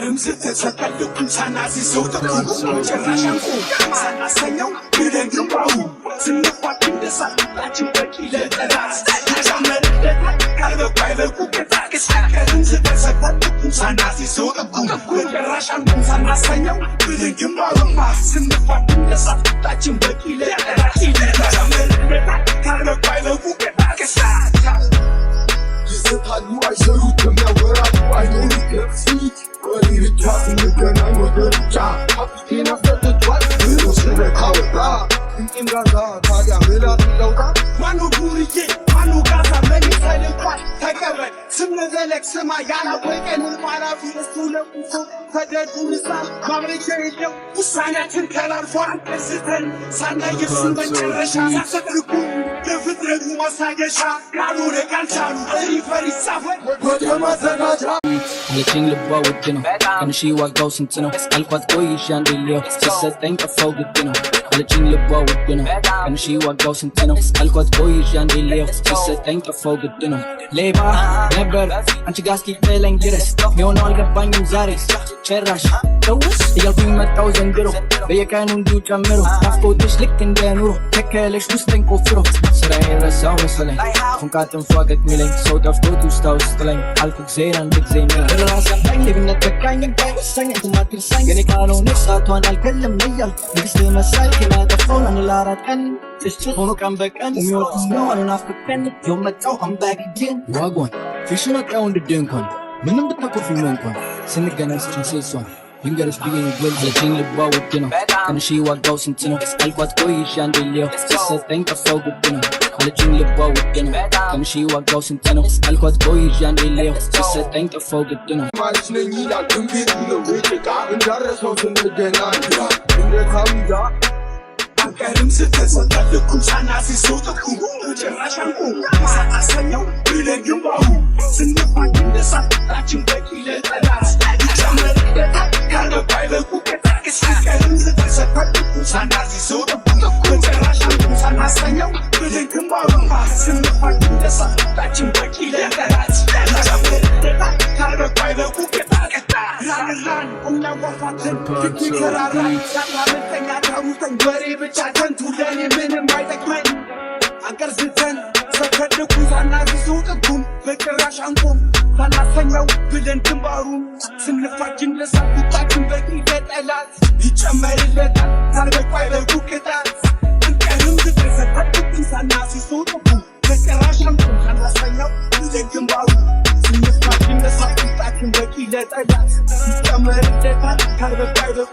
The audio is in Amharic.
አንቀርም ስትሰቀልኩ ሳናሲ ሰውጥኩ ጭራሻንኩ ሳናሰኘው ግደግባው ስንፋት እንደሳታችን በቂ ለጠላት ያዛመርደታል ካልበባይበቁ ቅጣቅስ አንቀርም ስትሰቀልኩ ሳናሲ ሰውጥኩ ጭራሻንኩ ሳናሰኘው ግደግባው ስንፋት እንደሳታችን በቂ ለጠላት ያዛመርደታል ካልበባይበቁ ቅጣቅስ ይዘታሉ አይሰሩትም ያወራሉ አይኖሩት ለፊት ወሊድቻት እንገናኝ ወደርቻ ሀብቴን አፍጠጥቷል ስለካወጣ እንቂም ጋዛ ታዲያ ምላት ለውጣ ማኑ ዱርዬ ማኑ ጋዛ መኒሳይል እንኳን ተቀበል ስምነዘለቅ ስማ ያላወቀን ማላፊ እሱ ለቁሶ ተደዱንሳ ማምረጃ የለው ውሳኔያችን ተላልፏል እስተን ሳናየሱን መጨረሻ ሳሰጥርኩ ለፍጥረቱ ማሳገሻ ካሉነ ካልቻሉ ሪፈር ይጻፈል ወደ ማዘጋጃ አለችኝ ልቧ ውድ ነው ትንሽ ዋጋው ስንት ነው አልኳት ቆይሽ አንዴ ልየው ሲሰጠኝ ጠፋው ግድ ነው አለችኝ ልቧ ውድ ነው ትንሽ ዋጋው ስንት ነው አልኳት ቆይሽ አንዴ ልየው ሲሰጠኝ ጠፋው ግድ ነው ሌባ ነበር አንቺ ጋር እስኪጥለኝ ድረስ የሆነው አልገባኝም ዛሬ ጭራሽ ደውስ እያልኩኝ መጣው ዘንድሮ በየቀኑ እንዲሁ ጨምሮ ናፍቆትሽ ልክ እንደ ኑሮ ተከለሽ ውስጤን ቆፍሮ ስራዬ ረሳው መሰለኝ ፉንቃ ጥንፏ ገጥሚለኝ ሰው ጠፍቶት ውስጣ ውስጥ ላይ አልኩ ጊዜን አንድ ጊዜ ሚለኝ ራሳኝ ሌብነት በቃኝ ባይወሳኝ ትማትርሳኝ የኔ ካልሆነ ሳቷን አልከልም እያልኩ ንግስት መሳይ ከላጠፋውን አንላራት ቀን ትሽጭ ሆኖ ቀን በቀን የሚወርቁ ነው አልናፍቀን የመጣው አምባግጄን ዋጓን ፊሽን ወጣው እንድደ እንኳን ምንም ብታኮርፊኝ እንኳን ስንገናኝ ስችን ሴሷን ይንገርሽ ብዬ ንግል አለችኝ ልቧ ውድ ነው ትንሽ ዋጋው ስንት ነው አልኳት ቆይሽ አንዴ ልየው ሲሰጠኝ ጠፋው ግድ ነው አለችኝ ልቧ ውድ ነው ትንሽ ዋጋው ስንት ነው አልኳት ቆይሽ አንዴ ልየው ሲሰጠኝ ጠፋው ግድ ነው ማለች ነኝ ይላል እንዴት ብለው ቤጭቃ እንዳረሰው ስንገናኝ እንደታምዛ አንቀርም ስትሰቀልኩ ሳናሲ ሰውጥኩ ጭራሻንኩ ሳናሰኘው ግደግባው ስንፋት እንደሳታችን በቂ ለጠላት ይጨመርደታል ካልበባይበቁ ቅጣቅስ አንቀርም ስትሰቀልኩ ሳናሲ ሰውጥኩ ጭራሻንኩ ሳናሰኘው ግደግባው ስንፋት እንደሳታችን በቂ ለጠላት ይጨመርደታል ካልበባይበቁ ቅጣቅስ ራራን እናዋፋትን ትክራራን ሳታመጠኛ ታሩተን ወሬ ብቻ ከንቱ ለኔ ምንም አይጠቅመን አንቀርዝተን ሰከድኩ ሳናዚሱ ጥቁም በጭራሽ አንቆም ሳናሰኘው ብለን ግንባሩን ስንፋችን ለሳቁጣችን በቂ ለጠላት ይጨመርለታል ካልበባይበቁ ቅጣት አንቀርም ሰከድኩ ሳናዚሱ ጥቁም በጭራሽ አንቆም ሳናሰኘው ብለን ግንባሩ ስንፋችን ለሳቁጣችን በቂ ለጠላት ይጨመርለታል ካልበባይበቁ